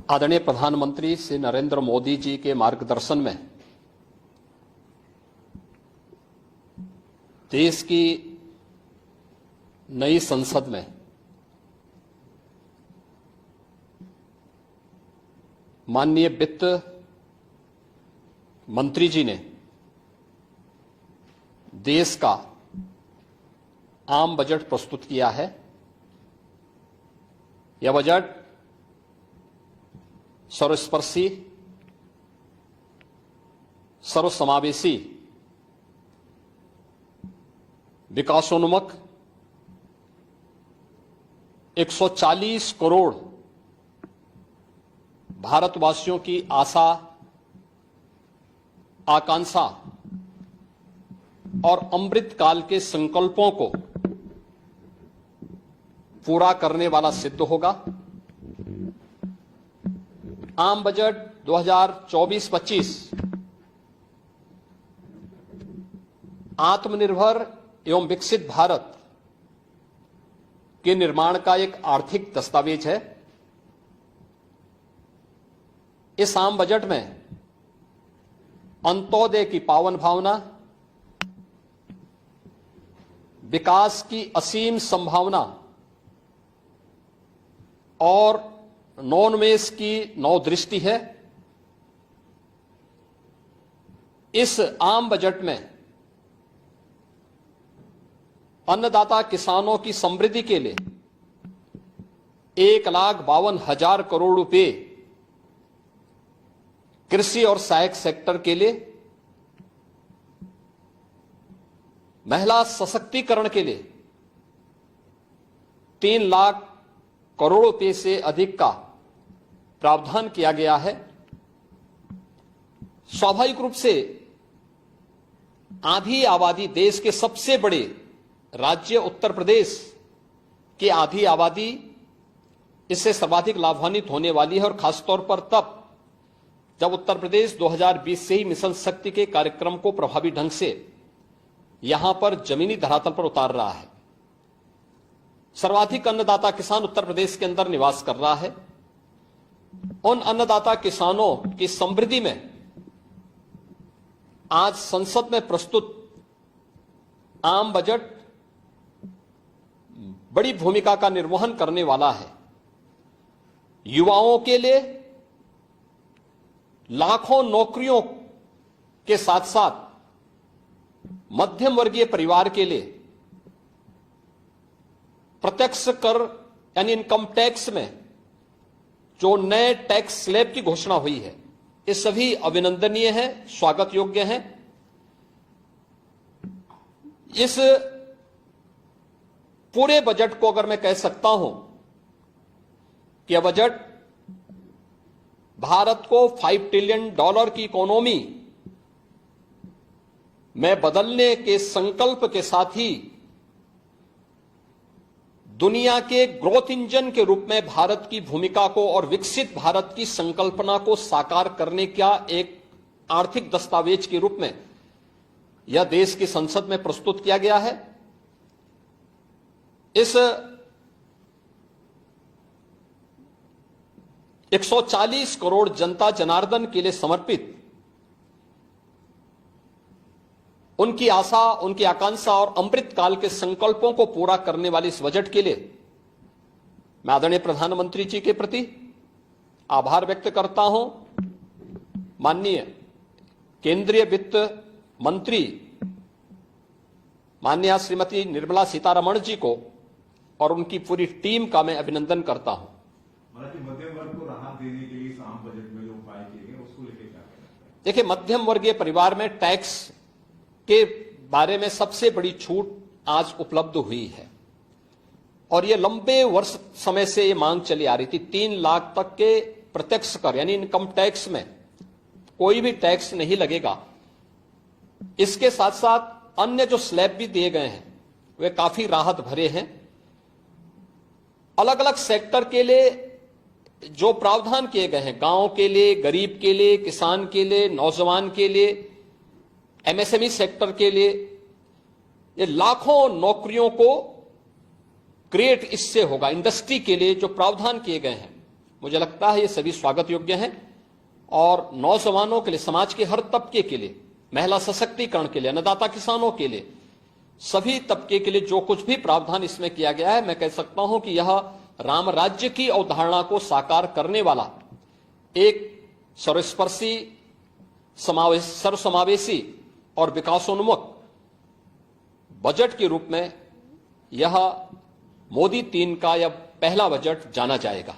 आदरणीय प्रधानमंत्री श्री नरेंद्र मोदी जी के मार्गदर्शन में देश की नई संसद में माननीय वित्त मंत्री जी ने देश का आम बजट प्रस्तुत किया है। यह बजट सर्वस्पर्शी, सर्वसमावेशी, विकासोन्मुख 140 करोड़ भारतवासियों की आशा, आकांक्षा और अमृत काल के संकल्पों को पूरा करने वाला सिद्ध होगा। आम बजट 2024-25 आत्मनिर्भर एवं विकसित भारत के निर्माण का एक आर्थिक दस्तावेज है। इस आम बजट में अंत्योदय की पावन भावना, विकास की असीम संभावना और नवोन्मेष की नवदृष्टि है। इस आम बजट में अन्नदाता किसानों की समृद्धि के लिए 1,52,000 करोड़ रुपए, कृषि और सहायक सेक्टर के लिए, महिला सशक्तिकरण के लिए 3 लाख करोड़ रुपए से अधिक का प्रावधान किया गया है। स्वाभाविक रूप से आधी आबादी, देश के सबसे बड़े राज्य उत्तर प्रदेश की आधी आबादी इससे सर्वाधिक लाभान्वित होने वाली है, और खासतौर पर तब जब उत्तर प्रदेश 2020 से ही मिशन शक्ति के कार्यक्रम को प्रभावी ढंग से यहां पर जमीनी धरातल पर उतार रहा है। सर्वाधिक अन्नदाता किसान उत्तर प्रदेश के अंदर निवास कर रहा है। उन अन्नदाता किसानों की समृद्धि में आज संसद में प्रस्तुत आम बजट बड़ी भूमिका का निर्वहन करने वाला है। युवाओं के लिए लाखों नौकरियों के साथ साथ मध्यम वर्गीय परिवार के लिए प्रत्यक्ष कर यानी इनकम टैक्स में जो नए टैक्स स्लैब की घोषणा हुई है, ये सभी अभिनंदनीय है, स्वागत योग्य है। इस पूरे बजट को अगर मैं कह सकता हूं कि यह बजट भारत को $5 ट्रिलियन की इकोनॉमी में बदलने के संकल्प के साथ ही दुनिया के ग्रोथ इंजन के रूप में भारत की भूमिका को और विकसित भारत की संकल्पना को साकार करने का एक आर्थिक दस्तावेज के रूप में यह देश की संसद में प्रस्तुत किया गया है। इस 140 करोड़ जनता जनार्दन के लिए समर्पित उनकी आशा, उनकी आकांक्षा और अमृत काल के संकल्पों को पूरा करने वाले इस बजट के लिए मैं आदरणीय प्रधानमंत्री जी के प्रति आभार व्यक्त करता हूं। माननीय केंद्रीय वित्त मंत्री माननीय श्रीमती निर्मला सीतारमण जी को और उनकी पूरी टीम का मैं अभिनंदन करता हूं। मध्यम वर्ग को राहत देने के लिए इस आम बजट में जो उपाय किए गए उसको लेकर क्या कहना है? देखिए, मध्यम वर्गीय परिवार में टैक्स के बारे में सबसे बड़ी छूट आज उपलब्ध हुई है, और यह लंबे वर्ष समय से यह मांग चली आ रही थी। 3 लाख तक के प्रत्यक्ष कर यानी इनकम टैक्स में कोई भी टैक्स नहीं लगेगा। इसके साथ साथ अन्य जो स्लैब भी दिए गए हैं वे काफी राहत भरे हैं। अलग अलग सेक्टर के लिए जो प्रावधान किए गए हैं, गांव के लिए, गरीब के लिए, किसान के लिए, नौजवान के लिए, एमएसएमई सेक्टर के लिए, ये लाखों नौकरियों को क्रिएट इससे होगा। इंडस्ट्री के लिए जो प्रावधान किए गए हैं मुझे लगता है ये सभी स्वागत योग्य हैं और नौजवानों के लिए, समाज के हर तबके के लिए, महिला सशक्तिकरण के लिए, अन्नदाता किसानों के लिए, सभी तबके के लिए जो कुछ भी प्रावधान इसमें किया गया है, मैं कह सकता हूं कि यह राम राज्य की अवधारणा को साकार करने वाला एक सर्वस्पर्शी, सर्वसमावेशी और विकासोन्मुख बजट के रूप में यह मोदी 3 का यह पहला बजट जाना जाएगा।